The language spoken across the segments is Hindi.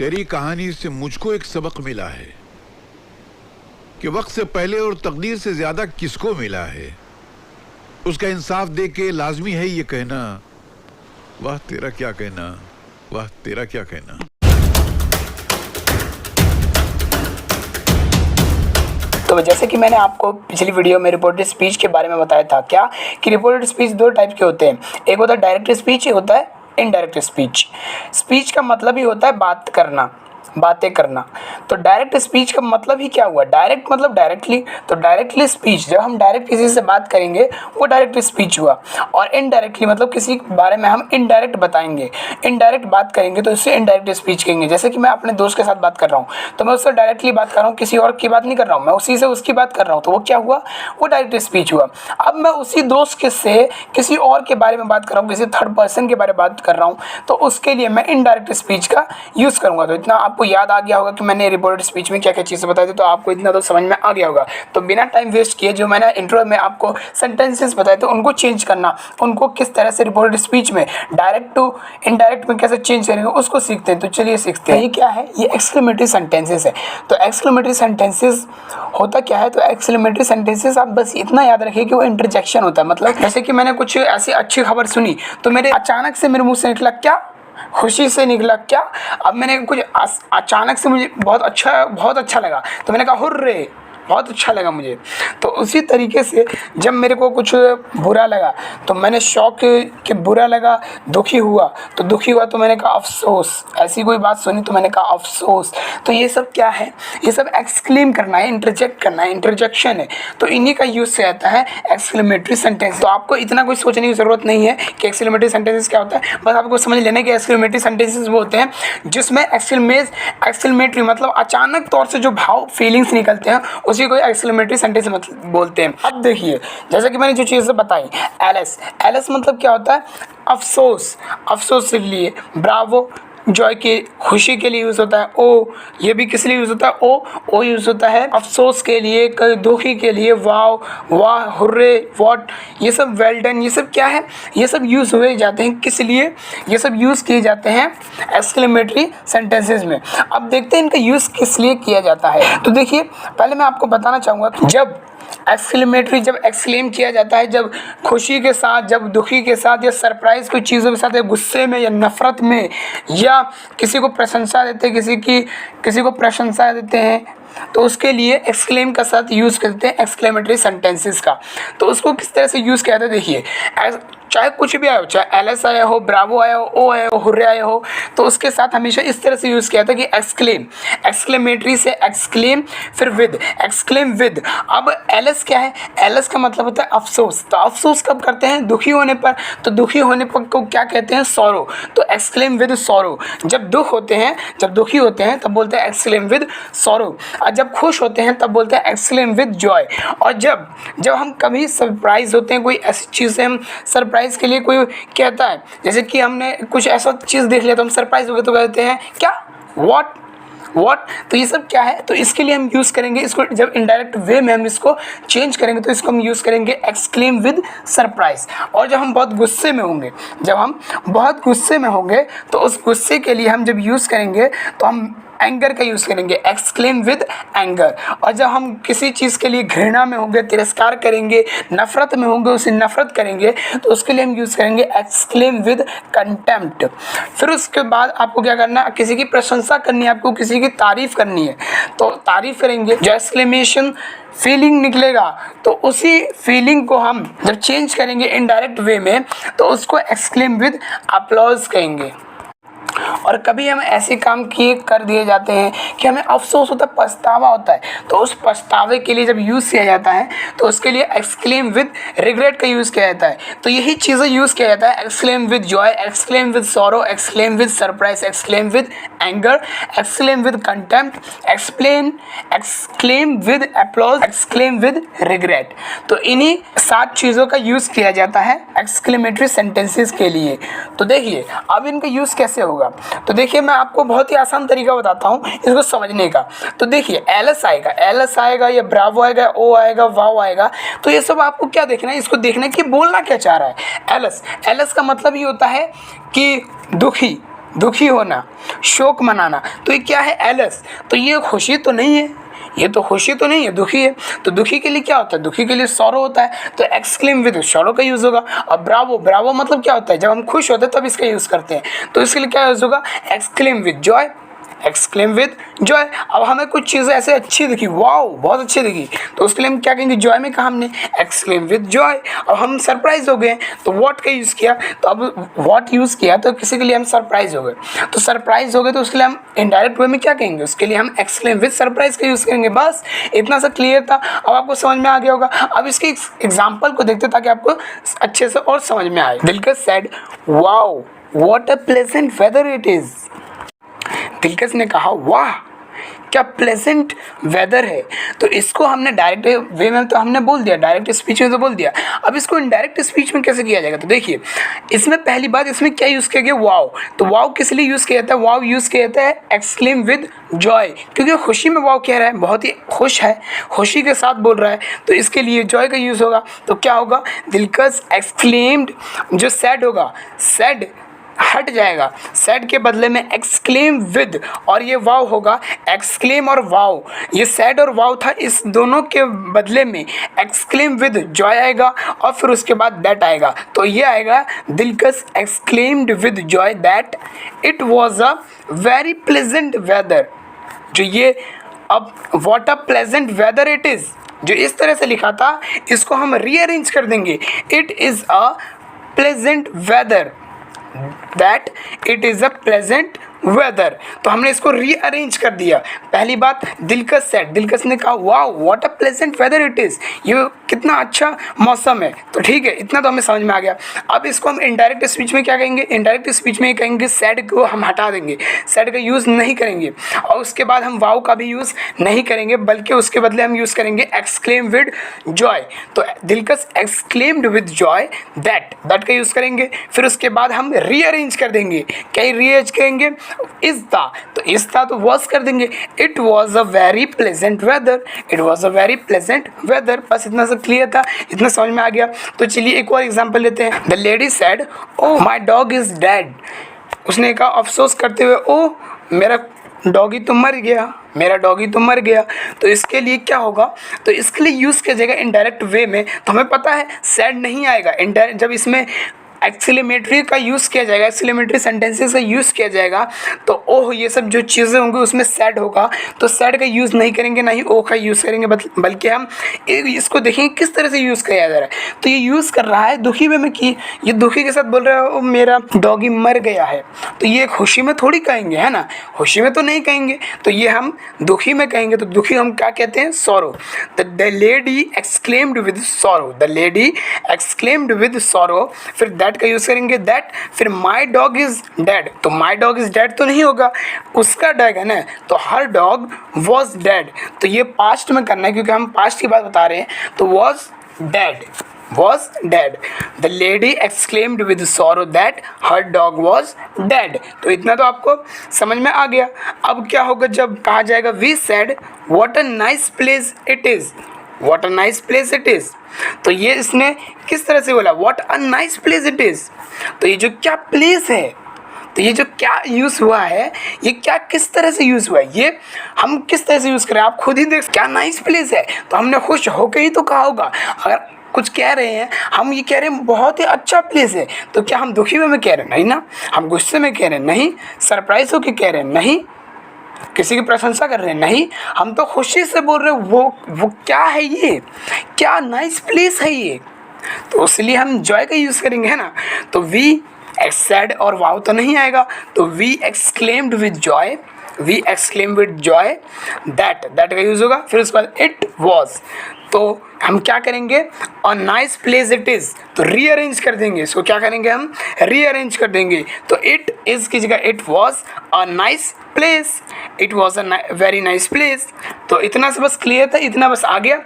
तेरी कहानी से मुझको एक सबक मिला है कि वक्त से पहले और तकदीर से ज्यादा किसको मिला है। उसका इंसाफ दे के लाजमी है ये कहना, वाह तेरा क्या कहना, वाह तेरा क्या कहना। तो जैसे कि मैंने आपको पिछली वीडियो में रिपोर्टेड स्पीच के बारे में बताया था क्या कि रिपोर्टेड स्पीच दो टाइप के होते हैं, एक होता है डायरेक्ट स्पीच, एक होता है इनडायरेक्ट स्पीच। स्पीच का मतलब ही होता है बात करना, बातें करना। तो डायरेक्ट स्पीच का मतलब ही क्या हुआ, डायरेक्ट मतलब डायरेक्टली, तो डायरेक्टली स्पीच जब हम डायरेक्ट किसी से बात करेंगे वो डायरेक्ट स्पीच हुआ। और इनडायरेक्टली मतलब किसी के बारे में हम इनडायरेक्ट बताएंगे, इनडायरेक्ट बात करेंगे तो इससे इनडायरेक्ट स्पीच कहेंगे। जैसे कि मैं अपने दोस्त के साथ बात कर रहा हूँ तो मैं उससे डायरेक्टली बात कर रहा हूँ, किसी और की बात नहीं कर रहा हूँ, मैं उसी से उसकी बात कर रहा हूँ, तो वो क्या हुआ, वो डायरेक्ट स्पीच हुआ। अब मैं उसी दोस्त से किसी और के बारे में बात कर रहा हूँ, किसी थर्ड पर्सन के बारे में बात कर रहा हूँ, तो उसके लिए मैं इनडायरेक्ट स्पीच का यूज़ करूँगा। तो इतना आपको याद आ गया होगा कि मैंने रिपोर्टेड स्पीच में क्या क्या चीज़ें बताई थी, तो आपको इतना तो समझ में आ गया होगा। तो बिना टाइम वेस्ट किए जो मैंने इंट्रो में आपको सेंटेंसेस बताए थे उनको चेंज करना, उनको किस तरह से रिपोर्टेड स्पीच में डायरेक्ट टू इनडायरेक्ट में कैसे चेंज करेंगे उसको सीखते हैं। तो चलिए सीखते हैं। ये क्या है, ये एक्सक्लेमेटरी सेंटेंसेस है। तो एक्सक्लेमेटरी सेंटेंसेस होता क्या है, तो एक्सक्लेमेटरी सेंटेंसेस आप बस इतना याद रखिए कि वो इंटरजेक्शन होता है। मतलब जैसे कि मैंने कुछ ऐसी अच्छी खबर सुनी तो मेरे अचानक से मेरे मुंह से निकला क्या, खुशी से निकला क्या। अब मैंने कुछ अचानक से मुझे बहुत अच्छा लगा तो मैंने कहा हुर्रे, बहुत अच्छा लगा मुझे। तो उसी तरीके से जब मेरे को कुछ बुरा लगा तो मैंने शौक कि बुरा लगा, दुखी हुआ तो दुखी हुआ तो मैंने कहा अफसोस, ऐसी कोई बात सुनी तो मैंने कहा अफसोस। तो ये सब क्या है, ये सब एक्सक्लेम करना है, इंटरजेक्ट करना है, इंटरजेक्शन है। तो इन्हीं का यूज़ से आता है एक्सक्लेमेटरी सेंटेंस। तो आपको इतना कोई सोचने की ज़रूरत नहीं है कि एक्सक्लेमेटरी सेंटेंसेस क्या होता है, बस आपको समझ लेना कि एक्सक्लेमेटरी सेंटेंसेस वो होते हैं जिसमें एक्सक्लेमेटरी मतलब अचानक तौर से जो भाव फीलिंग्स निकलते हैं उसी को एक्सक्लेमेटरी सेंटेंस बोलते हैं। अब देखिए जैसे कि मैंने जो चीज़ें बताई, एलएस मतलब क्या होता है, अफसोस, अफसोस के लिए, ब्रावो जॉय के, खुशी के लिए यूज़ होता है। ओ ये भी किस लिए यूज़ होता है, ओ यूज़ होता है अफसोस के लिए, दुखी के लिए, वाव, वाह, हुर्रे, व्हाट, ये सब वेल डन, ये सब क्या है, ये सब यूज़ हुए जाते हैं किस लिए, ये सब यूज़ किए जाते हैं एक्सक्लेमेटरी सेंटेंसेस में। अब देखते हैं इनका यूज़ किस लिए किया जाता है। तो देखिए पहले मैं आपको बताना चाहूँगा कि जब एक्सक्लेमेटरी जब एक्सक्लेम किया जाता है, जब खुशी के साथ, जब दुखी के साथ, या सरप्राइज कोई चीज़ों के साथ, या गुस्से में, या नफ़रत में, या किसी को प्रशंसा देते हैं, किसी को प्रशंसा देते हैं, तो उसके लिए एक्सक्लेम का साथ यूज़ करते हैं एक्सक्लेमेटरी सेंटेंसेस का। तो उसको किस तरह से यूज़ किया जाता है, देखिए चाहे कुछ भी आया हो, चाहे एलएस आया हो, ब्रावो आया हो, ओ आया हो, हुर्रे आया हो, तो उसके साथ हमेशा इस तरह से यूज़ किया था कि एक्सक्लेम, एक्सक्लेमेटरी से एक्सक्लेम, फिर विद, एक्सक्लेम विद। अब एलएस क्या है, एलएस का मतलब होता है अफसोस। तो अफसोस कब करते हैं, दुखी होने पर। तो दुखी होने पर को क्या कहते हैं, सॉरो। तो एक्सक्लेम विद सॉरो। जब दुख होते हैं, जब दुखी होते हैं तब बोलते हैं एक्सक्लेम विद सॉरो, और जब खुश होते हैं तब बोलते हैं एक्सक्लेम विद जॉय। और जब हम कभी सरप्राइज होते हैं, कोई ऐसी चीज़ से हम सरप्राइज के लिए कोई कहता है, जैसे कि हमने कुछ ऐसा चीज़ देख लिया तो हम सरप्राइज हो गए तो कहते हैं क्या, व्हाट। तो ये सब क्या है, तो इसके लिए हम यूज़ करेंगे इसको, जब इनडायरेक्ट वे में हम इसको चेंज करेंगे तो इसको हम यूज़ करेंगे एक्सक्लेम विद सरप्राइज। और जब हम बहुत गुस्से में होंगे, तो उस गुस्से के लिए हम जब यूज़ करेंगे तो हम एंगर का यूज़ करेंगे, एक्सक्लेम विद एंगर। और जब हम किसी चीज़ के लिए घृणा में होंगे, तिरस्कार करेंगे, नफ़रत में होंगे, उसे नफ़रत करेंगे, तो उसके लिए हम यूज़ करेंगे एक्सक्लेम विद कंटेम्प्ट। फिर उसके बाद आपको क्या करना है, किसी की प्रशंसा करनी है, आपको किसी की तारीफ़ करनी है तो तारीफ़ करेंगे। जो एक्सक्लेमेशन फीलिंग निकलेगा तो उसी फीलिंग को हम जब चेंज करेंगे इनडायरेक्ट वे में तो उसको एक्सक्लेम विद अप्लॉज कहेंगे। और कभी हम ऐसे काम कर दिए जाते हैं कि हमें अफसोस होता है, पछतावा होता है, तो उस पछतावे के लिए जब यूज़ किया जाता है तो उसके लिए एक्सक्लेम विद रिग्रेट का यूज़ किया जाता है। तो यही चीज़ें यूज़ किया जाता है, exclaim with Joy, exclaim with sorrow, exclaim with surprise, exclaim with anger, exclaim with contempt, exclaim with applause, exclaim with regret. तो इन्हीं 7 चीज़ों का यूज़ किया जाता है एक्सक्लेमेटरी सेंटेंसेस के लिए। तो देखिए अब इनका यूज़ कैसे होगा, तो देखिए मैं आपको बहुत ही आसान तरीका बताता हूँ इसको समझने का। तो देखिए एलएस आएगा, या ब्रावो आएगा, ओ आएगा, वाव आएगा, तो ये सब आपको क्या देखना है, इसको देखना है कि बोलना क्या चाह रहा है। एलएस का मतलब ये होता है कि दुखी होना, शोक मनाना। तो ये क्या है, एलस। तो ये खुशी तो नहीं है, ये तो खुशी तो नहीं है, दुखी है। तो दुखी के लिए क्या होता है, दुखी के लिए सॉरो होता है, तो एक्सक्लेम विद सॉरो का यूज होगा। और ब्रावो, ब्रावो मतलब क्या होता है, जब हम खुश होते हैं तब इसका यूज करते हैं, तो इसके लिए क्या यूज होगा, exclaim with Joy, exclaim with Joy. अब हमें कुछ चीज़ें ऐसे अच्छी दिखी, वाओ बहुत अच्छी दिखी, तो उसके लिए हम क्या कहेंगे, जॉय में कहा हमने एक्सक्लेम विद जॉय। अब हम सरप्राइज हो गए तो व्हाट का यूज़ किया, तो अब व्हाट यूज़ किया तो किसी के लिए हम सरप्राइज हो गए, तो सरप्राइज हो गए तो उसके लिए हम इनडायरेक्ट वे में क्या कहेंगे, उसके लिए हम एक्सक्लेम विद सरप्राइज का यूज़ करेंगे। बस इतना सा क्लियर था, अब आपको समझ में आ गया होगा। अब इसके एग्जाम्पल को देखते ताकि आपको अच्छे से और समझ में आए। दिलकश said wow what a pleasant weather it is. दिलकश ने कहा वाह क्या प्लेजेंट वेदर है। तो इसको हमने डायरेक्ट वे में तो हमने बोल दिया, डायरेक्ट स्पीच में तो बोल दिया। अब इसको इनडायरेक्ट स्पीच में कैसे किया जाएगा, तो देखिए इसमें पहली बात इसमें क्या यूज़ किया गया, वाव। तो वाव किस लिए यूज़ किया जाता है, वाव यूज़ किया जाता है एक्सक्लेम विद जॉय, क्योंकि खुशी में वाव कह रहा है, बहुत ही खुश है, खुशी के साथ बोल रहा है, तो इसके लिए जॉय का यूज़ होगा। तो क्या होगा, दिलकश एक्सक्लेम्ड, जो सैड होगा, सैड हट जाएगा, सैड के बदले में एक्सक्लेम विद, और ये वाव होगा एक्सक्लेम और वाव, ये सैड और वाव था, इस दोनों के बदले में एक्सक्लेम विद जॉय आएगा और फिर उसके बाद दैट आएगा। तो ये आएगा Dilkash exclaimed with joy that it was a very pleasant weather. जो ये अब what a pleasant weather it is, जो इस तरह से लिखा था इसको हम रीअरेंज कर देंगे, it is a pleasant weather, that it is a pleasant weather. तो हमने इसको रीअरेंज कर दिया। पहली बात दिलकश सेड, दिलकश ने कहा wow what a pleasant weather it is, ये कितना अच्छा मौसम है। तो ठीक है, इतना तो हमें समझ में आ गया। अब इसको हम इनडायरेक्ट स्पीच में क्या कहेंगे, इनडायरेक्ट स्पीच में कहेंगे सैड को हम हटा देंगे, सैड का यूज़ नहीं करेंगे, और उसके बाद हम वाओ का भी यूज़ नहीं करेंगे, बल्कि उसके बदले हम यूज़ करेंगे एक्सक्लेम विद जॉय। तो दिलकश exclaimed with joy that, that का यूज़ करेंगे, फिर उसके बाद हम रीअरेंज कर देंगे, क्या रीअरेंज करेंगे, इज था, तो इज था तो वॉज कर देंगे, it was a very pleasant weather, it was a very pleasant weather. बस इतना सब क्लियर था, इतना समझ में आ गया। तो चलिए एक और एग्जांपल लेते हैं। The lady said oh my dog is dead, उसने कहा अफसोस करते हुए, ओह मेरा डॉगी तो मर गया, मेरा डॉगी तो मर गया। तो इसके लिए क्या होगा, तो इसके लिए यूज़ किया जाएगा इनडायरेक्ट वे में। तो हमें पता है सैड नहीं आएगा, इनडायरेक्ट जब इसमें एक्सक्लेमेटरी का यूज़ किया जाएगा, एक्सक्लेमेटरी सेंटेंसेस का यूज़ किया जाएगा, तो ओह ये सब जो चीज़ें होंगी उसमें सैड होगा, तो सैड का यूज़ नहीं करेंगे, ना ही ओह का यूज़ करेंगे, बल्कि हम इसको देखेंगे किस तरह से यूज़ किया जा रहा है। तो ये यूज़ कर रहा है दुखी वे में, कि ये दुखी के साथ बोल रहा है ओ मेरा डॉगी मर गया है, तो ये खुशी में थोड़ी कहेंगे, है ना, खुशी में तो नहीं कहेंगे, तो ये हम दुखी में कहेंगे। तो दुखी हम क्या कहते हैं, sorrow. The lady exclaimed with sorrow, the lady exclaimed with sorrow, फिर दैट का यूज करेंगे दैट, फिर माई डॉग इज डेड, तो माई डॉग इज डेड तो नहीं होगा, उसका डॉग है ना, तो हर डॉग वॉज डेड, तो ये पास्ट में करना है क्योंकि हम पास्ट की बात बता रहे हैं, तो was dead, was dead. The lady exclaimed with sorrow that her dog was dead. तो इतना तो आपको समझ में आ गया। अब क्या होगा जब कहा जाएगा we said what a nice place it is, what a nice place it is, तो ये इसने किस तरह से बोला, what a nice place it is, तो ये जो क्या प्लेस है, तो ये जो क्या यूज़ हुआ है, ये क्या किस तरह से यूज़ हुआ है, ये हम किस तरह से यूज़ करें, आप खुद ही देख, क्या नाइस प्लेस है, तो हमने खुश होकर ही तो कहा होगा। अगर कुछ कह रहे हैं, हम ये कह रहे हैं बहुत ही अच्छा प्लेस है, तो क्या हम दुखी में कह रहे हैं, नहीं ना, हम गुस्से में कह रहे हैं, नहीं, सरप्राइज होकर कह रहे हैं, नहीं, किसी की प्रशंसा कर रहे हैं, नहीं, हम तो खुशी से बोल रहे हैं वो क्या है, ये क्या नाइस प्लेस है ये, तो इसलिए हम जॉय का यूज़ करेंगे, है ना। तो वी सैड और वाव तो नहीं आएगा, तो we exclaimed with joy, we exclaim with joy that, that का यूज़ होगा, फिर उसके बाद इट वॉज, तो हम क्या करेंगे, a nice place it is, तो रीअरेंज कर देंगे इसको, क्या करेंगे हम, रीअरेंज कर देंगे, तो इट इज़ की जगह it was a nice place, it was a very nice place. तो इतना से बस क्लियर था, इतना बस आ गया।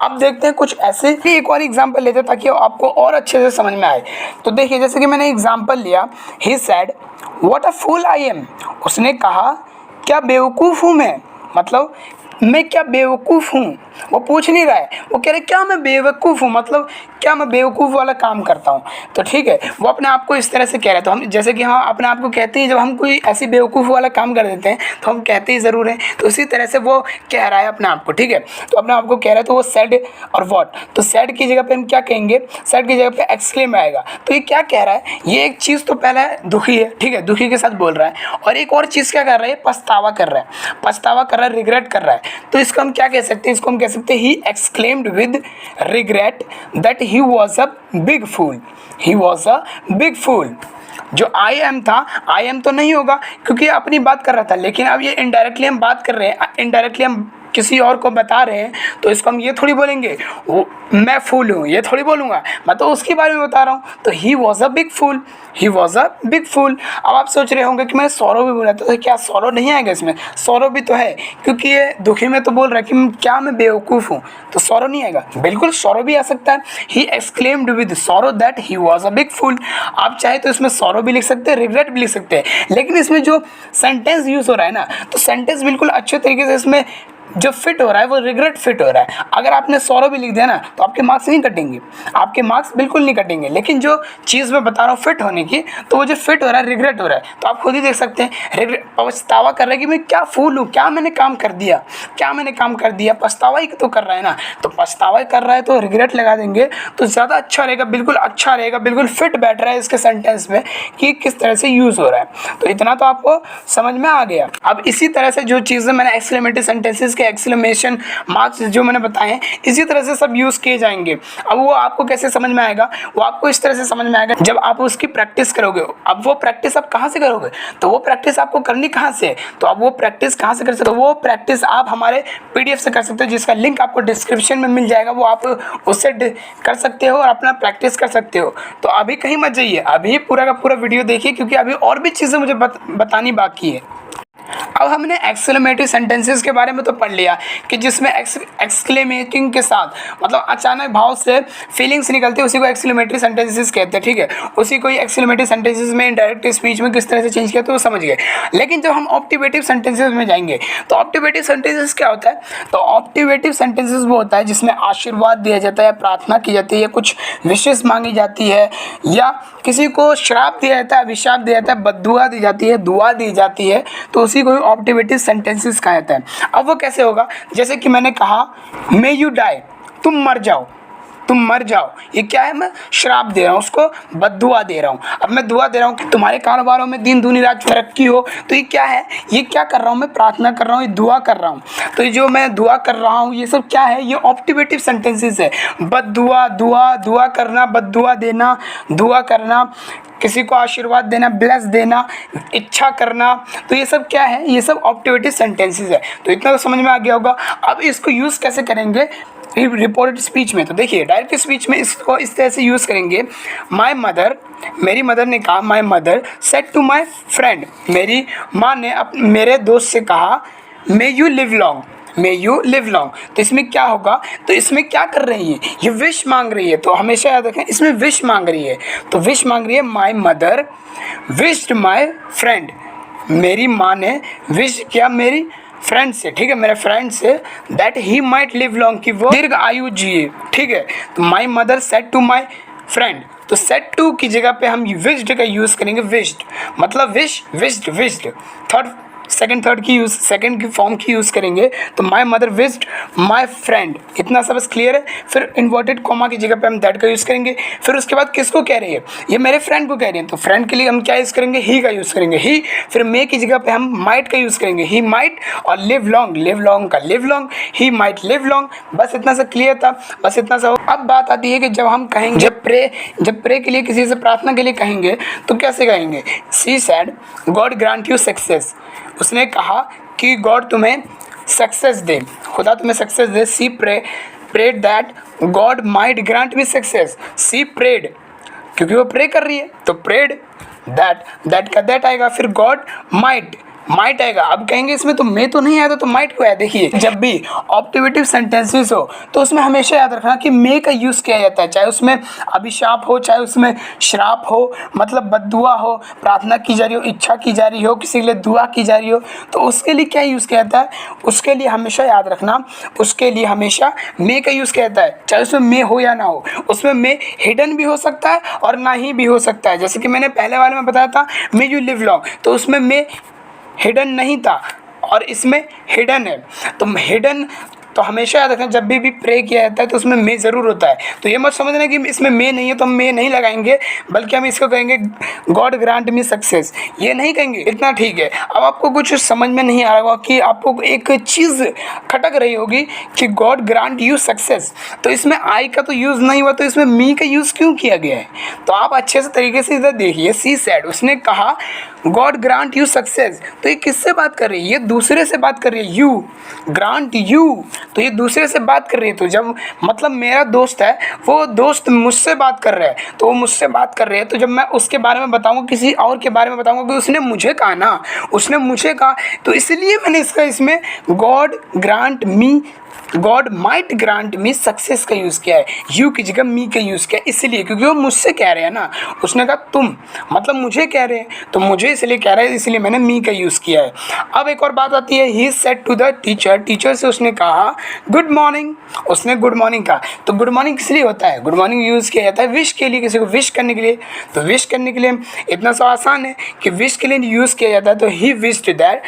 अब देखते हैं कुछ ऐसे ही एक और एग्जाम्पल लेते हैं ताकि आपको और अच्छे से समझ में आए। तो देखिए जैसे कि मैंने एग्जाम्पल लिया, he said what a fool I am, उसने कहा क्या बेवकूफ़ हूँ मैं, मतलब मैं क्या बेवकूफ़ हूँ। वो पूछ नहीं रहा है, वो कह रहे क्या मैं बेवकूफ़ हूँ, मतलब क्या मैं बेवकूफ़ वाला काम करता हूँ। तो ठीक है, वो अपने आप को इस तरह से कह रहे हैं। तो हम जैसे कि हाँ अपने आप को कहते हैं, जब हम कोई ऐसी बेवकूफ़ वाला काम कर देते हैं तो हम कहते ही ज़रूर हैं। तो उसी तरह से वो कह रहा है अपने आप को, ठीक है। तो अपने आप को कह रहा है, तो वो सेड और व्हाट, तो सेड की जगह पे हम क्या कहेंगे, सेड की जगह पे एक्सक्लेम आएगा। तो ये क्या कह रहा है, ये एक चीज़ तो पहला है दुखी है, ठीक है, दुखी के साथ बोल रहा है, और एक और चीज़ क्या कर रहा है, पछतावा कर रहा है, पछतावा कर रहा है, रिग्रेट कर रहा है। तो इसको हम क्या कह सकते हैं, इसको हम कह सकते हैं he exclaimed with regret that he was a big fool, he was a big fool. जो आई एम था, आई एम तो नहीं होगा क्योंकि अपनी बात कर रहा था, लेकिन अब ये इनडायरेक्टली हम बात कर रहे हैं, इनडायरेक्टली हम किसी और को बता रहे हैं, तो इसको हम ये थोड़ी बोलेंगे वो मैं फूल हूँ, ये थोड़ी बोलूँगा, मैं तो उसके बारे में बता रहा हूँ। तो he was a big fool, he was a big fool. अब आप सोच रहे होंगे कि मैंने सौरव भी बोला, तो क्या सौरव नहीं आएगा इसमें, सौरव भी तो है, क्योंकि ये दुखी में तो बोल रहा है कि क्या मैं बेवकूफ़ हूँ, तो सौरव नहीं आएगा, बिल्कुल सौरव भी आ सकता है। He exclaimed with Sourav that he was a big fool. आप चाहे तो इसमें सौरव भी लिख सकते हैं, रिग्रेट भी लिख सकते हैं, लेकिन इसमें जो सेंटेंस यूज़ हो रहा है ना, तो सेंटेंस बिल्कुल अच्छे तरीके से इसमें जो फिट हो रहा है वो रिग्रेट फिट हो रहा है। अगर आपने सौरव भी लिख दिया ना तो आपके मार्क्स नहीं कटेंगे, आपके मार्क्स बिल्कुल नहीं कटेंगे। लेकिन जो चीज़ मैं बता रहा हूँ फिट होने की, तो वो जो फिट हो रहा है रिग्रेट हो रहा है। तो आप खुद ही देख सकते हैं, रिग्रेट पछतावा कर रहा है कि मैं क्या फूल हूँ, क्या मैंने काम कर दिया, क्या मैंने काम कर दिया, पछतावा ही तो कर रहा है ना, तो पछतावा कर रहा है तो रिग्रेट लगा देंगे तो ज़्यादा अच्छा रहेगा, बिल्कुल अच्छा रहेगा, बिल्कुल फिट बैठ रहा है इसके सेंटेंस में कि किस तरह से यूज़ हो रहा है। तो इतना तो आपको समझ में आ गया। अब इसी तरह से जो चीज़ें मैंने एक्सक्लेमेटरी सेंटेंसेस के एक्सक्लेमेशन मार्क्स जो मैंने बताए हैं, इसी तरह से सब यूज़ किए जाएंगे। अब वो आपको कैसे समझ में आएगा, वो आपको इस तरह से समझ में आएगा जब आप उसकी प्रैक्टिस करोगे। अब वो प्रैक्टिस आप कहाँ से करोगे, तो वो प्रैक्टिस आपको करनी कहाँ से है, तो अब वो प्रैक्टिस कहाँ से कर सकते हो, वो प्रैक्टिस आप हमारे PDF से कर सकते हो, जिसका लिंक आपको डिस्क्रिप्शन में मिल जाएगा, वो आप उससे कर सकते हो और अपना प्रैक्टिस कर सकते हो। तो अभी कहीं मत जाइए, अभी पूरा का पूरा वीडियो देखिए, क्योंकि अभी और भी चीज़ें मुझे बतानी बाकी है। अब हमने एक्सक्लेमेटरी सेंटेंसेस के बारे में तो पढ़ लिया कि जिसमें एक्सक्लेमेटिंग के साथ मतलब अचानक भाव से फीलिंग्स निकलती है, उसी को एक्सक्लेमेटरी सेंटेंसेस कहते हैं, ठीक है। उसी को एक्सक्लेमेटरी सेंटेंसेस में इनडायरेक्ट स्पीच में किस तरह से चेंज किया तो वो समझ गए। लेकिन जब हम ऑप्टिवेटिव सेंटेंसेस में जाएंगे तो ऑप्टिवेटिव सेंटेंसेस क्या होता है, तो ऑप्टिवेटिव सेंटेंसेस वो होता है जिसमें आशीर्वाद दिया जाता है, प्रार्थना की जाती है, कुछ विशेष मांगी जाती है, या किसी को श्राप दिया जाता है, अभिशाप दिया जाता है, बद्दुआ दी जाती है, दुआ दी जाती है, तो उसी को ऑप्टिवेटिव सेंटेंसेस कहा जाता है। अब वो कैसे होगा, जैसे कि मैंने कहा मे यू डाई, तुम मर जाओ, तुम मर जाओ, ये क्या है, मैं श्राप दे रहा हूँ, उसको बद्दुआ दे रहा हूँ। अब मैं दुआ दे रहा हूँ कि तुम्हारे कारोबारों में दिन दूनी रात तरक्की हो, तो ये क्या है, ये क्या कर रहा हूँ, मैं प्रार्थना कर रहा हूँ, ये दुआ कर रहा हूँ। तो ये जो मैं दुआ कर रहा हूँ ये सब क्या है, ये ऑप्टिवेटिव सेंटेंसेस है। बद्दुआ, दुआ, दुआ करना, बद्दुआ देना, दुआ करना, किसी को आशीर्वाद देना, ब्लेस देना, इच्छा करना, तो ये सब क्या है, ये सब ऑप्टिवेटिव सेंटेंसेस है। तो इतना तो समझ में आ गया होगा। अब इसको यूज़ कैसे करेंगे रिपोर्टेड स्पीच में, तो देखिए डायरेक्ट स्पीच में इसको इस तरह से यूज़ करेंगे। माय मदर, मेरी मदर ने कहा, my mother said to my friend, मेरी माँ ने मेरे दोस्त से कहा, may you live long, may you live long. तो इसमें क्या होगा, तो इसमें क्या कर रही है, ये विश मांग रही है। तो हमेशा याद रखें इसमें विश मांग रही है, तो विश मांग रही है, my mother wished my friend, मेरी माँ ने विश किया मेरी फ्रेंड से, ठीक है, मेरे फ्रेंड से, that he might live long, कि वो दीर्घ आयु जिए, ठीक है। तो my mother said to my friend, तो सेड टू की जगह पे हम विश्ड का यूज़ करेंगे, विश्ड मतलब विश, विश्ड, विश्ड सेकंड की फॉर्म की यूज़ करेंगे। तो my mother wished my friend, इतना सब क्लियर है। फिर इन्वर्टेड कॉमा की जगह पे हम दैट का यूज़ करेंगे। फिर उसके बाद किसको कह रही है, ये मेरे फ्रेंड को कह रही है, तो फ्रेंड के लिए हम क्या यूज़ करेंगे, ही का यूज़ करेंगे, ही। फिर मे की जगह पे हम माइट का यूज़ करेंगे, ही माइट, और लिव लॉन्ग, लिव लॉन्ग का लिव लॉन्ग, ही माइट लिव लॉन्ग। बस इतना सा क्लियर था, बस इतना सा। अब बात आती है कि जब हम कहेंगे, जब प्रे के लिए किसी से प्रार्थना के लिए कहेंगे तो कैसे कहेंगे। She said God grant you success, उसने कहा कि गॉड तुम्हें सक्सेस दे, खुदा तुम्हें सक्सेस दे। She prayed that God might grant me success, she prayed, क्योंकि वो प्रे कर रही है तो प्रेड दैट का दैट आएगा। फिर गॉड माइट, माइट आएगा। अब कहेंगे इसमें तो मे तो नहीं आया था तो माइट क्यों आया? देखिए, जब भी ऑप्टिवेटिव सेंटेंसेस हो तो उसमें हमेशा याद रखना कि मे का यूज़ किया जाता है, चाहे उसमें अभिशाप हो, चाहे उसमें श्राप हो, मतलब बद्दुआ हो, प्रार्थना की जा रही हो, इच्छा की जा रही हो, किसी के लिए दुआ की जा रही हो, तो उसके लिए क्या यूज़ किया जाता है? उसके लिए हमेशा याद रखना, उसके लिए हमेशा मे का यूज़ किया जाता है, चाहे उसमें मे हो या ना हो। उसमें मे हिडन भी हो सकता है और ना ही भी हो सकता है। जैसे कि मैंने पहले वाले में बताया था मे यू लिव लॉन्ग, तो उसमें मे हिडन नहीं था और इसमें हिडन है। तो हिडन तो हमेशा याद रखना, जब भी प्रे किया जाता है तो उसमें मे ज़रूर होता है। तो ये मत समझना कि इसमें मे नहीं है तो हम मे नहीं लगाएंगे, बल्कि हम इसको कहेंगे गॉड ग्रांट मी सक्सेस, ये नहीं कहेंगे। इतना ठीक है। अब आपको कुछ समझ में नहीं आ रहा होगा कि आपको एक चीज़ खटक रही होगी कि गॉड ग्रांट यू सक्सेस, तो इसमें आई का तो यूज़ नहीं हुआ, तो इसमें मी का यूज़ क्यों किया गया है? तो आप अच्छे से तरीके से इधर देखिए। सी सेड, उसने कहा गॉड ग्रांट यू सक्सेस, तो ये किससे बात कर रही है? ये दूसरे से बात कर रही है। यू ग्रांट यू, तो ये दूसरे से बात कर रही है। तो जब मतलब मेरा दोस्त है, वो दोस्त मुझसे बात कर रहा है, तो वो मुझसे बात कर रहे हैं, तो जब मैं उसके बारे में बताऊंगा, किसी और के बारे में बताऊंगा कि उसने मुझे कहा ना, उसने मुझे कहा, तो इसलिए मैंने इसमें गॉड ग्रांट मी, God might grant me success का यूज़ किया है, यू की जगह मी का यूज़ किया है, इसलिए क्योंकि वो मुझसे कह रहे हैं ना। उसने कहा तुम, मतलब मुझे कह रहे हैं, तो मुझे इसलिए कह रहे हैं, इसलिए मैंने मी का यूज़ किया है। अब एक और बात आती है, he said to the teacher, teacher से उसने कहा गुड मॉर्निंग, उसने गुड मॉर्निंग कहा। तो गुड मॉर्निंग किस लिए होता है? गुड मॉर्निंग यूज़ किया जाता है विश के लिए, किसी को विश करने के लिए। तो विश करने के लिए इतना सा आसान है कि विश के लिए यूज़ किया जाता है। तो he wished that,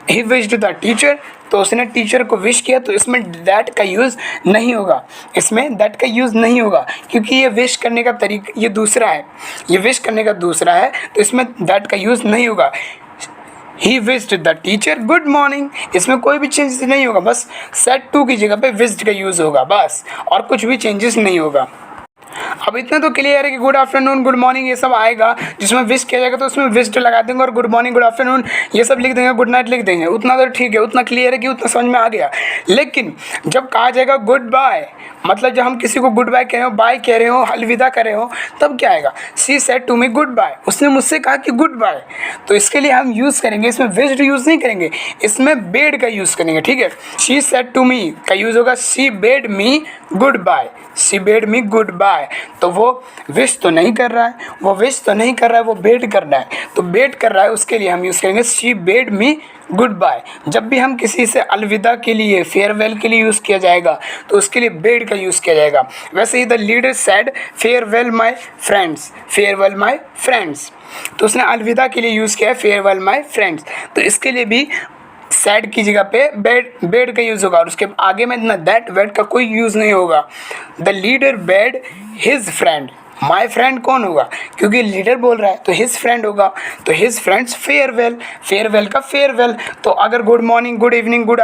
he wished the teacher, तो उसने टीचर को विश किया, तो इसमें दैट का यूज़ नहीं होगा, इसमें दैट का यूज़ नहीं होगा, क्योंकि ये विश करने का तरीका ये दूसरा है, ये विश करने का दूसरा है, तो इसमें दैट का यूज़ नहीं होगा। He wished the teacher good morning, इसमें कोई भी चेंजेस नहीं होगा, बस सेड टू की जगह पे विश्ड का यूज़ होगा बस, और कुछ भी चेंजेस नहीं होगा। अब इतना तो क्लियर है कि गुड आफ्टरनून, गुड मॉर्निंग ये सब आएगा, जिसमें विश किया जाएगा तो उसमें विश्ड लगा देंगे, और गुड मॉर्निंग, गुड आफ्टरनून ये सब लिख देंगे, गुड नाइट लिख देंगे। उतना तो ठीक है, उतना क्लियर है कि उतना समझ में आ गया। लेकिन जब कहा जाएगा गुड बाय, मतलब जब हम किसी को गुड बाय कह रहे हो, बाय कह रहे हो, अलविदा कर रहे हो, तब क्या आएगा? She said to me goodbye, उसने मुझसे कहा कि गुड बाय, तो इसके लिए हम यूज़ करेंगे, इसमें विश्ड यूज़ नहीं करेंगे, इसमें बेड का यूज़ करेंगे, ठीक है। शी सेड टू मी का यूज़ होगा she bade me goodbye, she bade me goodbye. तो वो विश तो नहीं कर रहा है, वो विश तो नहीं कर रहा है, वो बेड कर रहा है, तो बेड कर रहा है, उसके लिए हम यूज़ करेंगे she bade me goodbye. जब भी हम किसी से अलविदा के लिए, फेयरवेल के लिए यूज़ किया जाएगा, तो उसके लिए बेड का यूज़ किया जाएगा। वैसे ही the leader said farewell my friends, farewell my friends, तो उसने अलविदा के लिए यूज़ किया है फेयरवेल माय फ्रेंड्स, तो इसके लिए भी सैड की जगह पे बेड का यूज़ होगा, और उसके आगे में ना दैट वेट का कोई यूज़ नहीं होगा। The leader bed his friend, my friend कौन होगा? क्योंकि लीडर बोल रहा है तो हिज फ्रेंड होगा, तो हिज फ्रेंड्स फेयरवेल, फेयरवेल का फेयरवेल। तो अगर good morning, good evening, good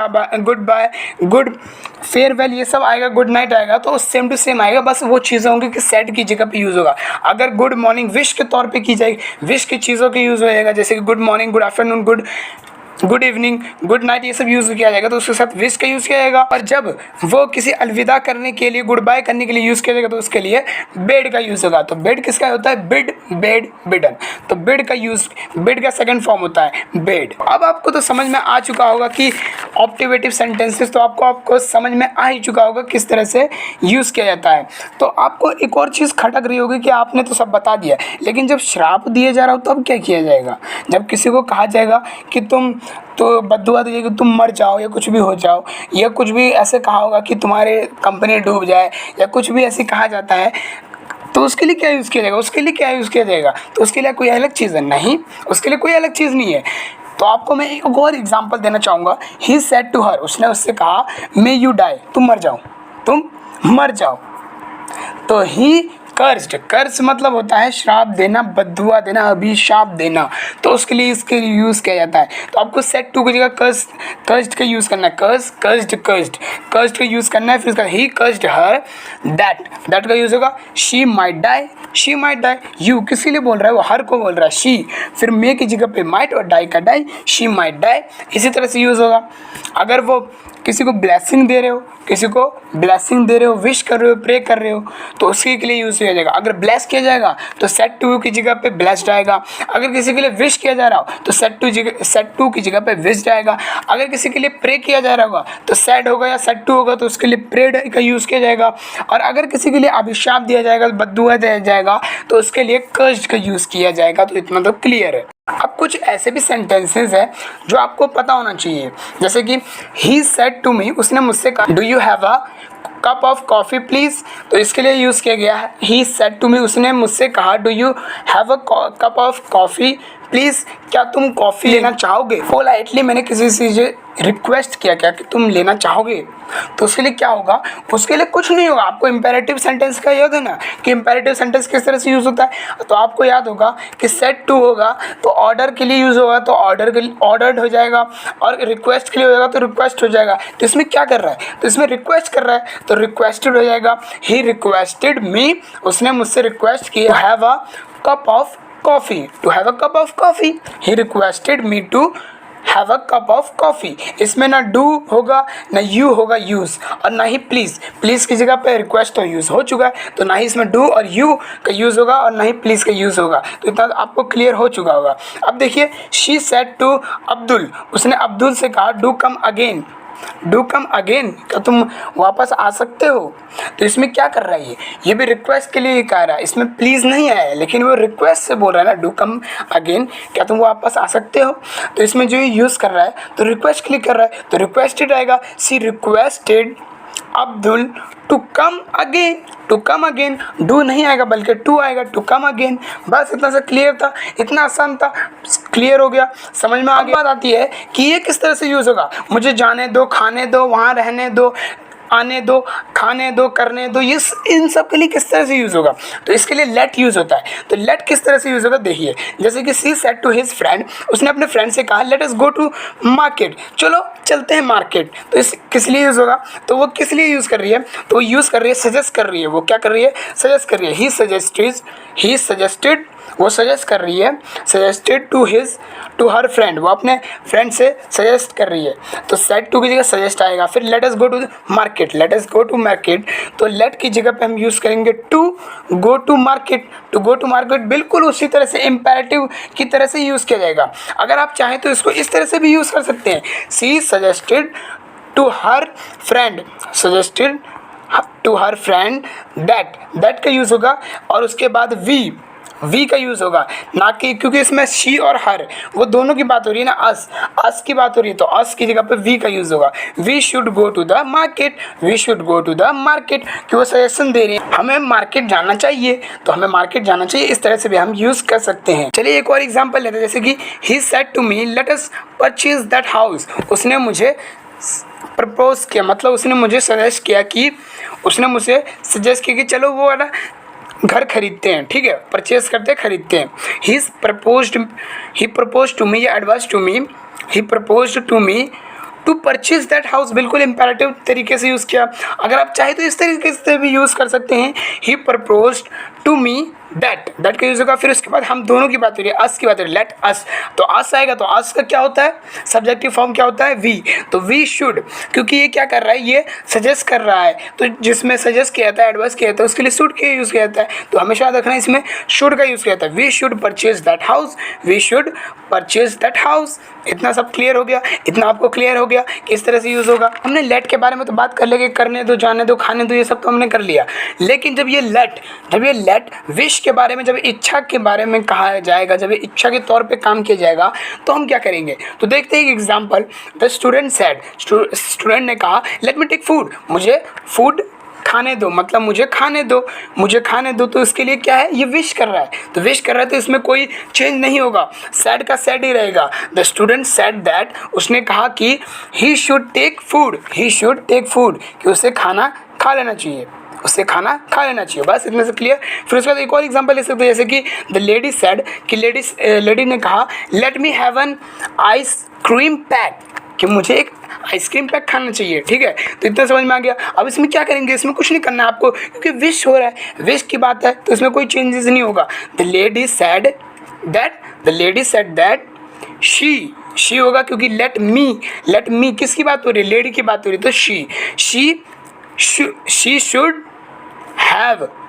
bye, good farewell ये सब आएगा, गुड नाइट आएगा, तो सेम टू सेम आएगा, बस वो चीज़ें होंगी कि सैड की जगह पे यूज़ होगा। अगर गुड मॉर्निंग विश के तौर पे की जाएगी, विश की चीज़ों के यूज़ हो जाएगा, जैसे कि good morning, good afternoon, good evening, good night ये सब यूज़ किया जाएगा, तो उसके साथ विश का यूज़ किया जाएगा। और जब वो किसी अलविदा करने के लिए, गुड बाय करने के लिए यूज़ किया जाएगा, तो उसके लिए बेड का यूज़ होगा। तो बेड किसका होता है? बिड, बेड, बिडन, तो बेड का यूज़, बेड का सेकंड फॉर्म होता है बेड। अब आपको तो समझ में आ चुका होगा कि ऑप्टिवेटिव सेंटेंसेस, तो आपको समझ में आ ही चुका होगा किस तरह से यूज़ किया जाता है। तो आपको एक और चीज़ खटक रही होगी कि आपने तो सब बता दिया, लेकिन जब श्राप दिया जा रहा हो तब क्या किया जाएगा? जब किसी को कहा जाएगा कि तुम तो बद्दुआ दीजिए कि तुम मर जाओ या कुछ भी हो जाओ, या कुछ भी ऐसे कहा होगा कि तुम्हारे कंपनी डूब जाए, या कुछ भी ऐसे कहा जाता है, तो उसके लिए क्या यूज़ किया जाएगा? उसके लिए क्या यूज़ किया जाएगा? तो उसके लिए कोई अलग चीज़ है? नहीं, उसके लिए कोई अलग चीज़ नहीं है। तो आपको मैं एक और एग्जांपल देना चाहूँगा। ही सेड टू हर, उसने उससे कहा मे यू डाई, तुम मर जाओ, तुम मर जाओ। तो ही कर्स्ड, कर्स मतलब होता है श्राप देना, बद्दुआ देना, अभिशाप देना, तो उसके लिए इसके यूज़ किया जाता है। तो आपको सेड टू की जगह कर्स्ड का यूज़ करना है, कर्स्ड का यूज़ करना है। फिर उसका ही कर्स्ड हर, दैट का यूज़ होगा she might die, she might die. You किसी लिए बोल रहा है? वो हर को बोल रहा है, शी, फिर मे की जगह पे माइट और डाई का डाई, शी माइट डाई, इसी तरह से यूज़ होगा। अगर वो किसी को ब्लेसिंग दे रहे हो, किसी को ब्लेसिंग दे रहे हो, विश कर रहे हो, प्रे कर रहे हो, तो उसके लिए यूज़ किया जाएगा। अगर ब्लेस किया जाएगा तो सेड टू की जगह पे ब्लेस्ड आएगा। अगर किसी के लिए विश किया जा रहा हो तो सेड टू की जगह पे विश्ड आएगा। अगर किसी के लिए प्रे किया जा रहा होगा तो सेड होगा या सेड टू होगा, तो उसके लिए प्रेड का यूज़ किया जाएगा। और अगर किसी के लिए अभिशाप दिया जाएगा, बद्दुआ दिया जाएगा, तो उसके लिए कर्स्ड का यूज़ किया जाएगा। तो इतना तो क्लियर है। अब कुछ ऐसे भी सेंटेंसेस है जो आपको पता होना चाहिए, जैसे कि ही सेड टू मी, उसने मुझसे कहा do you have a cup of coffee please, तो इसके लिए यूज़ किया गया है ही सेड टू मी, उसने मुझसे कहा do you have a cup of coffee please, क्या तुम कॉफ़ी लेना चाहोगे। पोलाइटली मैंने किसी से रिक्वेस्ट किया क्या कि तुम लेना चाहोगे, तो उसके लिए क्या होगा, उसके लिए कुछ नहीं होगा। आपको इंपेरेटिव सेंटेंस का याद है ना कि इंपेरेटिव सेंटेंस किस तरह से यूज़ होता है, तो आपको याद होगा कि सेड टू होगा तो ऑर्डर के लिए यूज़ होगा, तो ऑर्डर के लिए ऑर्डर्ड हो जाएगा, और रिक्वेस्ट के लिए होगा तो रिक्वेस्ट हो जाएगा। तो इसमें क्या कर रहा है, तो इसमें रिक्वेस्ट कर रहा है तो रिक्वेस्टेड हो जाएगा। ही रिक्वेस्टेड मी, उसने मुझसे रिक्वेस्ट किया have a cup of coffee, to have a cup of coffee. He requested me to have a cup of coffee. इसमें ना डू होगा ना यू होगा यूज़, और ना ही प्लीज़, प्लीज़ की जगह पे रिक्वेस्ट तो यूज़ हो चुका है, तो ना ही इसमें डू और यू का यूज़ होगा और ना ही प्लीज़ का यूज़ होगा। तो इतना आपको क्लियर हो चुका होगा। अब देखिए शी सेड टू अब्दुल, उसने अब्दुल से कहा do come again, do come again, क्या तुम वापस आ सकते हो। तो इसमें क्या कर रहा है, ये भी रिक्वेस्ट के लिए ही कह रहा है, इसमें प्लीज़ नहीं आया है, लेकिन वो रिक्वेस्ट से बोल रहा है ना डू कम अगेन, क्या तुम वापस आ सकते हो। तो इसमें जो ये यूज़ कर रहा है तो रिक्वेस्ट के लिए कर रहा है, तो रिक्वेस्टेड आएगा। She requested Abdul to come again, to come again, डू नहीं आएगा बल्कि टू आएगा, टू कम अगेन। बस इतना सा क्लियर था, इतना आसान था, क्लियर हो गया, समझ में आ गया। बात आती है कि ये किस तरह से यूज़ होगा, मुझे जाने दो, खाने दो, वहाँ रहने दो, आने दो, खाने दो, करने दो, ये इन सब के लिए किस तरह से यूज़ होगा, तो इसके लिए लेट यूज़ होता है। तो लेट किस तरह से यूज़ होगा देखिए, जैसे कि she said to his friend, उसने अपने फ्रेंड से कहा let us go to market, चलो चलते हैं मार्केट। तो इस किस लिए यूज़ होगा, तो वो किस लिए यूज़ कर रही है, तो वो यूज़ कर रही है सजेस्ट कर रही है, वो क्या कर रही है सजेस्ट कर रही है। ही सजेस्टेड, वो सजेस्ट कर रही है, सजेस्टेड टू हर फ्रेंड, वो अपने फ्रेंड से सजेस्ट कर रही है। तो सेड टू की जगह सजेस्ट आएगा। फिर let us go to market, let us go to market, तो लेट की जगह पे हम यूज़ करेंगे to go to market. To go to market बिल्कुल उसी तरह से इम्पेरेटिव की तरह से यूज़ किया जाएगा। अगर आप चाहें तो इसको इस तरह से भी यूज़ कर सकते हैं, she suggested to her friend, suggested to her friend that का यूज़ होगा, और उसके बाद वी का यूज़ होगा, ना कि, क्योंकि इसमें शी और हर वो दोनों की बात हो रही है ना, अस की बात हो रही है, तो अस की जगह पे वी का यूज़ होगा। We should go to the market, we should go to the market, कि वो सजेशन दे रही है हमें मार्केट जाना चाहिए, तो हमें मार्केट जाना चाहिए। इस तरह से भी हम यूज़ कर सकते हैं। चलिए एक और एग्जाम्पल लेते हैं, जैसे कि he said to me let us purchase that house, उसने मुझे प्रपोज किया, मतलब उसने मुझे सजेस्ट किया कि, उसने मुझे सजेस्ट किया कि चलो वो वाला घर खरीदते हैं, ठीक है, परचेज करते हैं, खरीदते हैं। ही प्रपोज टू मी, या advice to me, he propose to me to purchase that house, बिल्कुल इंपेरेटिव तरीके से यूज़ किया। अगर आप चाहे तो इस तरीके से भी यूज़ कर सकते हैं, ही प्रपोज टू मी दैट का यूज़ होगा। फिर उसके बाद हम दोनों की बात हो रही है, अस की बात हो रही है, लेट अस, तो अस आएगा, तो अस का क्या होता है सब्जेक्टिव फॉर्म क्या होता है वी, तो वी शुड, क्योंकि ये क्या कर रहा है, ये सजेस्ट कर रहा है, तो जिसमें सजेस्ट किया जाता है, एडवाइस किया जाता है, उसके लिए शुड का यूज़ किया जाता है, तो हमेशा याद रखना इसमें शुड का यूज़ किया जाता है। We should purchase that house, we should purchase that house. इतना सब क्लियर हो गया, इतना आपको क्लियर हो गया कि इस तरह से यूज़ होगा। हमने लेट के बारे में तो बात कर लेंगे, करने दो, जाने दो, खाने दो, ये सब तो हमने कर लिया, लेकिन जब ये लेट विश के बारे में, जब इच्छा के बारे में कहा जाएगा, जब इच्छा के तौर पे काम किया जाएगा, तो हम क्या करेंगे, तो देखते हैं एक example. The student said, student ने कहा लेट मी टेक फूड, मुझे फूड खाने दो, मतलब मुझे खाने दो, तो इसके लिए क्या है, ये विश कर रहा है, तो विश कर रहा है तो इसमें कोई चेंज नहीं होगा, सैड का सैड ही रहेगा। द स्टूडेंट सैड दैट, उसने कहा कि ही शुड टेक फूड, कि उसे खाना खा लेना चाहिए, बस इतने से क्लियर। फिर उसके बाद एक और एग्जांपल ले सकते हैं, जैसे कि द लेडी सेड, कि लेडी ने कहा let me have an ice cream pack, कि मुझे एक आइसक्रीम पैक खाना चाहिए, ठीक है, तो इतना समझ में आ गया। अब इसमें क्या करेंगे, इसमें कुछ नहीं करना है आपको, क्योंकि विश हो रहा है, विश की बात है, तो इसमें कोई चेंजेस नहीं होगा। The lady said that she she होगा क्योंकि लेट मी किसकी बात हो रही है, लेडी की बात हो रही है, तो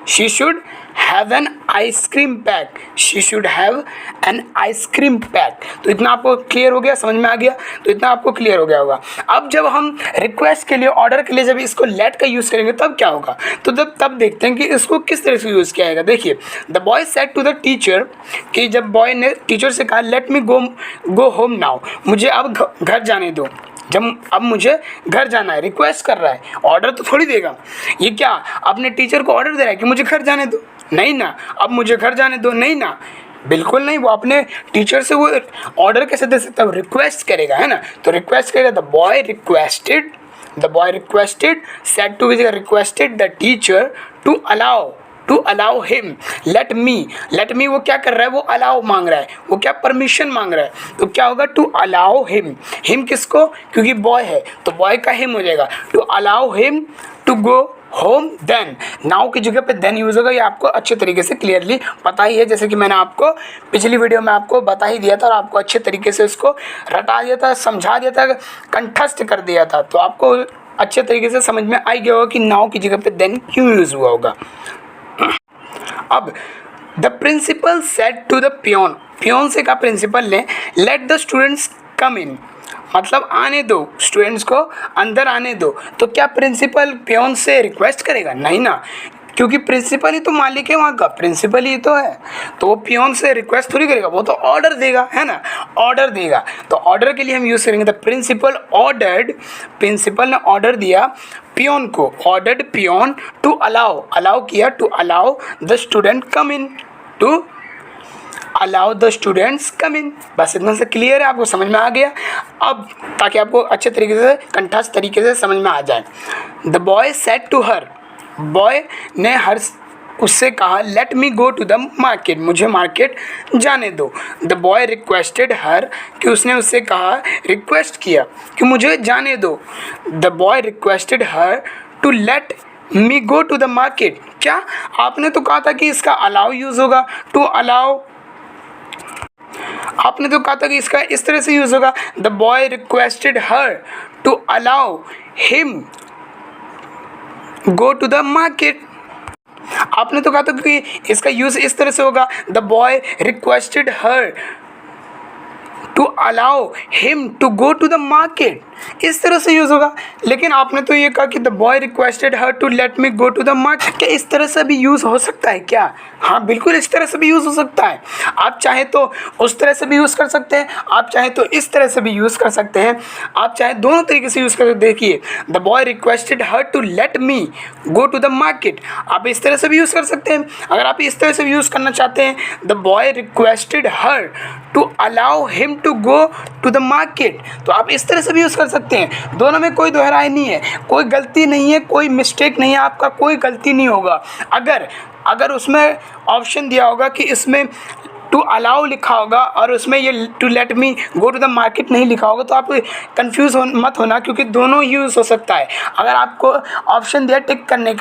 she should have an ice cream pack, she should have an ice cream pack. तो इतना आपको क्लियर हो गया, समझ में आ गया, तो इतना आपको क्लियर हो गया होगा। अब जब हम रिक्वेस्ट के लिए, ऑर्डर के लिए जब इसको लेट का यूज़ करेंगे तब क्या होगा, तो तब देखते हैं कि इसको किस तरह से यूज़ किया जाएगा। देखिए, the boy said to the teacher, कि जब बॉय ने टीचर से कहा let me go home now, मुझे अब घर जाने दो, जब अब मुझे घर जाना है, रिक्वेस्ट कर रहा है, ऑर्डर तो थोड़ी देगा। ये क्या अपने टीचर को ऑर्डर दे रहा है कि मुझे घर जाने दो, नहीं ना, अब मुझे घर जाने दो, नहीं ना, बिल्कुल नहीं। वो अपने टीचर से वो ऑर्डर कैसे दे सकता है, रिक्वेस्ट करेगा, है ना। तो रिक्वेस्ट करेगा, the boy requested said to requested the teacher to allow him let me वो क्या कर रहा है, वो अलाउ मांग रहा है, वो क्या परमिशन मांग रहा है, तो क्या होगा टू अलाउ हिम किसको, क्योंकि बॉय है तो बॉय का हिम हो जाएगा, to allow him to go home then. Now की जगह पे देन यूज होगा, ये आपको अच्छे तरीके से क्लियरली पता ही है, जैसे कि मैंने आपको पिछली वीडियो में आपको बता ही दिया था और आपको अच्छे तरीके से उसको रटा दिया था, समझा दिया था, कंठस्थ कर दिया था, तो आपको अच्छे तरीके से समझ में आ गया होगा कि नाउ की जगह पे देन क्यों यूज हुआ होगा। अब the principal said to the peon से कहा प्रिंसिपल ने let the students come in, मतलब आने दो, स्टूडेंट्स को अंदर आने दो। तो क्या प्रिंसिपल पियोन से रिक्वेस्ट करेगा, नहीं ना, क्योंकि प्रिंसिपल ही तो मालिक है वहाँ का, प्रिंसिपल ही तो है, तो वो पियोन से रिक्वेस्ट थोड़ी करेगा, वो तो ऑर्डर देगा, है ना, ऑर्डर देगा। तो ऑर्डर के लिए हम यूज़ करेंगे द प्रिंसिपल ने ऑर्डर दिया पियोन को, ऑर्डर्ड पियोन टू अलाउ किया, to allow the student come in, to allow the students come in. बस इतना से क्लियर है, आपको समझ में आ गया। अब ताकि आपको अच्छे तरीके से, कंठस्थ तरीके से समझ में आ जाए, the boy said to her, boy ने उससे कहा let me go to the market, मुझे मार्केट जाने दो। द बॉय रिक्वेस्टेड हर, कि उसने उससे कहा, रिक्वेस्ट किया कि मुझे जाने दो। The boy requested her to let me go to the market. क्या आपने तो कहा था कि इसका अलाउ यूज़ होगा, टू अलाउ, आपने तो कहा था कि इसका इस तरह से यूज़ होगा, the boy requested her to allow him go to the market. आपने तो कहा था कि इसका यूज इस तरह से होगा, the boy requested her to allow him to go to the market, इस तरह से यूज होगा। लेकिन आपने तो ये कहा कि the boy requested her to let me go to the market. क्या इस तरह से भी यूज हो सकता है क्या? हाँ, बिल्कुल इस तरह से भी यूज हो सकता है। आप चाहे तो उस तरह से भी यूज कर सकते हैं, आप चाहे तो इस तरह से भी यूज कर सकते हैं, आप चाहे दोनों तरीके से यूज कर सकते हैं। देखिए, the boy requested her to let me go to the market, आप इस तरह से भी यूज कर सकते हैं। अगर आप इस तरह से भी यूज करना चाहते हैं, the boy requested her to allow him to go to the market, तो आप इस तरह से भी यूज कर सकते हैं। दोनों में कोई दोहराई नहीं है, कोई गलती नहीं है, कोई मिस्टेक नहीं है, आपका कोई गलती नहीं होगा। अगर उसमें ऑप्शन दिया होगा कि इसमें टू अलाउ लिखा होगा और उसमें ये to let me go to the market नहीं लिखा होगा, तो आप कंफ्यूज मत होना, क्योंकि दोनों यूज़ हो सकता है। अगर आपको ऑप्शन दिया टिक करने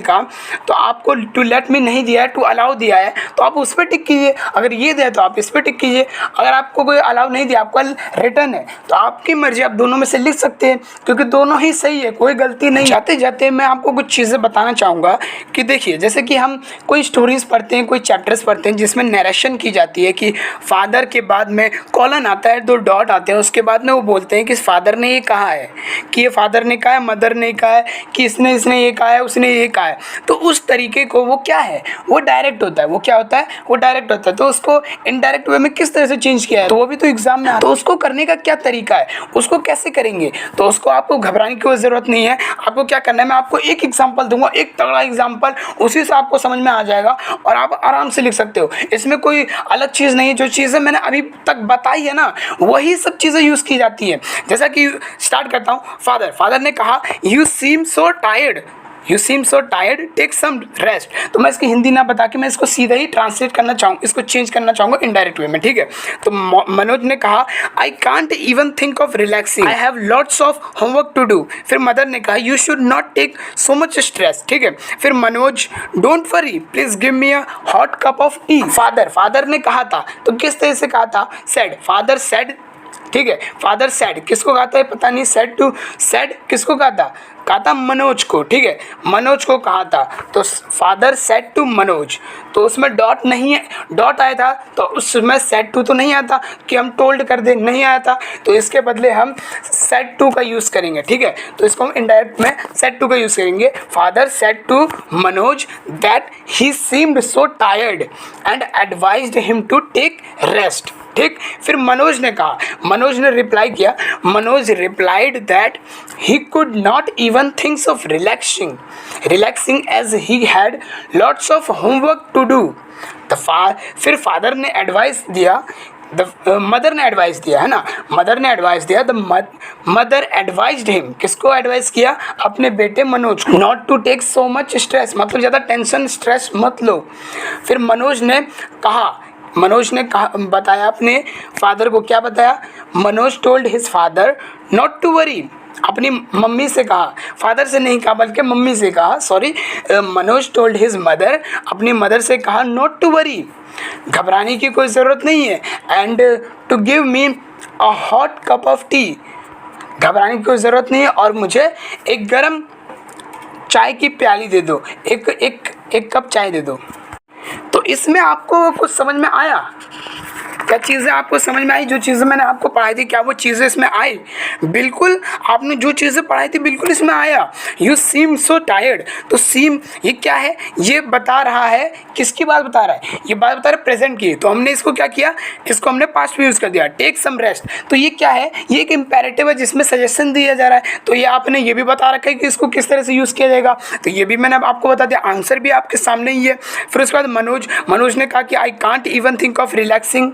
का, तो आपको टू लेट मी नहीं दिया है, टू अलाउ दिया है, तो आप उस पर टिक कीजिए। अगर ये दिया तो आप इस पर टिक कीजिए। अगर आपको कोई अलाउ नहीं दिया, आपका रिटर्न है, तो आपकी मर्जी, आप दोनों में से लिख सकते हैं, क्योंकि दोनों ही सही है, कोई गलती नहीं। जाते जाते मैं आपको कुछ चीज़ें बताना चाहूँगा कि देखिए, जैसे कि हम कोई स्टोरीज़ पढ़ते हैं, कोई चैप्टर्स पढ़ते हैं जिसमें नरेशन की जाती है कि फादर के बाद में कॉलन आता है, 2 डॉट आते हैं, उसके बाद में वो बोलते हैं कि फादर ने ये कहा है, कि ये फादर ने कहा है, मदर ने कहा है, कि इसने ये कहा है, उसने ये कहा है। तो उस तरीके को वो क्या है, वो डायरेक्ट होता है। वो क्या होता है? वो डायरेक्ट होता है। तो उसको इनडायरेक्ट वे में किस तरह से चेंज किया है, तो वो भी तो एग्जाम में आता है। तो उसको करने का क्या तरीका है, उसको कैसे करेंगे, तो उसको आपको घबराने की कोई ज़रूरत नहीं है। आपको क्या करना है, मैं आपको एक एग्जाम्पल दूंगा, एक तगड़ा एग्जाम्पल, उसी से आपको समझ में आ जाएगा और आप आराम से लिख सकते हो। इसमें कोई अलग चीज़ नहीं है, जो चीज़ें मैंने अभी तक बताई है ना, वही सब चीज़ें यूज़ की जाती है। जैसा कि स्टार्ट करता हूँ, फादर ने कहा you seem so tired take some rest. तो मैं इसकी हिंदी ना बता के मैं इसको सीधा ही ट्रांसलेट करना चाहूँ, इसको चेंज करना चाहूँगा इनडायरेक्ट वे में, ठीक है। तो मनोज ने कहा I can't even think of relaxing, I have lots of homework to do. फिर मदर ने कहा you should not take so much stress, ठीक है। फिर Manoj don't worry please give me a hot cup of tea. Father ने कहा था, तो किस तरह से कहा था? सेड, फादर सेड ठीक है। फादर सेड किसको कहा था पता नहीं, सेड किसको कहा था मनोज को, ठीक है, मनोज को कहा था। तो फादर सेड टू मनोज, तो उसमें डॉट नहीं है, डॉट आया था तो उसमें सेड टू तो नहीं आता कि हम टोल्ड कर दे, नहीं आया था, तो इसके बदले हम सेड टू का यूज़ करेंगे, ठीक है। तो इसको हम इनडायरेक्ट में सेड टू का यूज़ करेंगे। Father said to Manoj that he seemed so tired and advised him to take rest, ठीक। फिर मनोज ने कहा, मनोज ने रिप्लाई किया, Manoj replied that he could not even thinks of relaxing as he had lots of homework to do. फिर फादर ने एडवाइस दिया, मदर ने एडवाइस दिया, है ना, मदर ने एडवाइस दिया, द मदर एडवाइज्ड हिम, किसको एडवाइस किया, अपने बेटे मनोज को, not to take so much stress, मतलब ज़्यादा टेंशन स्ट्रेस मत लो। फिर मनोज ने बताया अपने फादर को, क्या बताया, Manoj told his father not to worry, अपनी मम्मी से कहा, फादर से नहीं कहा बल्कि मम्मी से कहा, sorry, Manoj told his mother, अपनी मदर से कहा नॉट टू वरी, घबराने की कोई ज़रूरत नहीं है, and to give me a hot cup of tea, घबराने की कोई ज़रूरत नहीं है और मुझे एक गर्म चाय की प्याली दे दो, एक कप चाय दे दो। तो इसमें आपको कुछ समझ में आया, क्या चीज़ें आपको समझ में आई, जो चीज़ें मैंने आपको पढ़ाई थी, क्या वो चीज़ें इसमें आई, बिल्कुल आपने जो चीज़ें पढ़ाई थी बिल्कुल इसमें आया। यू सीम सो टायर्ड, तो सीम ये क्या है, ये बता रहा है, किसकी बात बता रहा है, ये बात बता रहा है प्रेजेंट की, तो हमने इसको क्या किया, इसको हमने पास्ट में यूज़ कर दिया, टेक सम रेस्ट। तो ये क्या है, ये एक इम्पेरेटिव है जिसमें सजेशन दिया जा रहा है, तो ये आपने ये भी बता रखा है कि इसको किस तरह से यूज़ किया जाएगा, तो ये भी मैंने आपको बता दिया, आंसर भी आपके सामने ही है। फिर उसके बाद मनोज ने कहा कि आई can't even think of relaxing,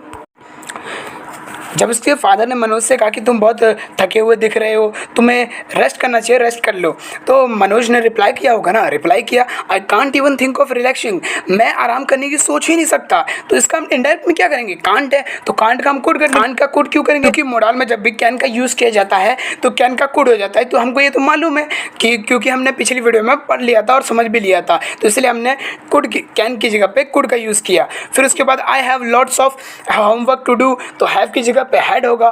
जब उसके फादर ने मनोज से कहा कि तुम बहुत थके हुए दिख रहे हो, तुम्हें रेस्ट करना चाहिए, रेस्ट कर लो, तो मनोज ने रिप्लाई किया होगा ना, रिप्लाई किया, आई can't even think of relaxing, मैं आराम करने की सोच ही नहीं सकता। तो इसका हम इंडायरेक्ट में क्या करेंगे, कांट है तो कांट का हम कुड करेंगे। कांट का कुड क्यों करेंगे, क्योंकि मोडाल में जब भी कैन का यूज़ किया जाता है तो कैन का कुड हो जाता है, तो हमको ये तो मालूम है कि क्योंकि हमने पिछली वीडियो में पढ़ लिया था और समझ भी लिया था, तो इसलिए हमने कैन की जगह पे कुड का यूज़ किया। फिर उसके बाद I have lots of homework to do, तो हैव की जगह पे हैड होगा।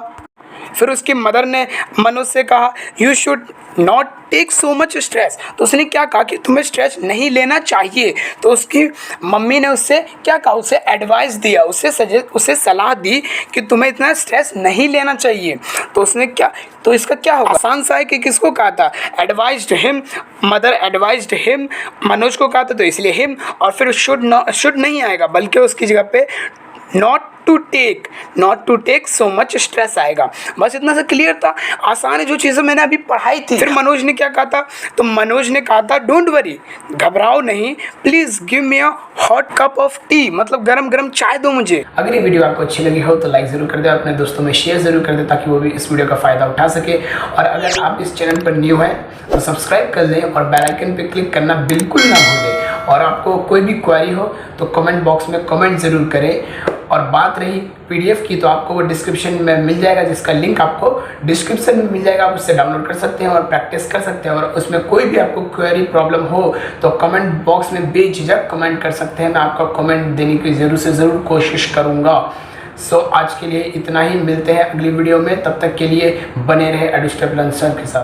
फिर उसकी मदर ने मनोज से कहा you should not take so much stress, तो उसने क्या कहा कि तुम्हें स्ट्रेस नहीं लेना चाहिए, तो उसकी मम्मी ने उससे क्या कहा, उसे एडवाइस दिया, उसे सलाह दी कि तुम्हें इतना स्ट्रेस नहीं लेना चाहिए। तो उसने क्या, तो इसका क्या होगा, आसान सा है कि किसको कहा था, advised him, mother advised him, Manoj को कहा था तो इसलिए हिम, और फिर शुड नहीं आएगा बल्कि उसकी जगह पे not to take so much stress आएगा। बस इतना सा क्लियर था, आसान है, जो चीज़ें मैंने अभी पढ़ाई थी। फिर मनोज ने क्या कहा था, तो मनोज ने कहा था डोंट वरी, घबराओ नहीं, please give me a hot cup of T, मतलब गरम गरम चाय दो मुझे। अगर ये वीडियो आपको अच्छी लगी हो तो लाइक ज़रूर कर दे, अपने दोस्तों में शेयर ज़रूर कर दे ताकि वो भी इस वीडियो का फ़ायदा उठा सके। और अगर आप इस चैनल पर न्यू हैं तो सब्सक्राइब कर लें और बेल आइकन पर क्लिक करना बिल्कुल ना भूलें। और आपको कोई भी क्वेरी हो तो कमेंट बॉक्स में कमेंट ज़रूर करें। और बात रही पीडीएफ की, तो आपको वो डिस्क्रिप्शन में मिल जाएगा, जिसका लिंक आपको डिस्क्रिप्शन में मिल जाएगा, आप उससे डाउनलोड कर सकते हैं और प्रैक्टिस कर सकते हैं। और उसमें कोई भी आपको क्वेरी प्रॉब्लम हो तो कमेंट बॉक्स में बेझिझक कमेंट कर सकते हैं, मैं आपका कमेंट देने की ज़रूर से ज़रूर कोशिश करूँगा। आज के लिए इतना ही, मिलते हैं अगली वीडियो में, तब तक के लिए बने रहे एडुस्टेबल आंसर के साथ।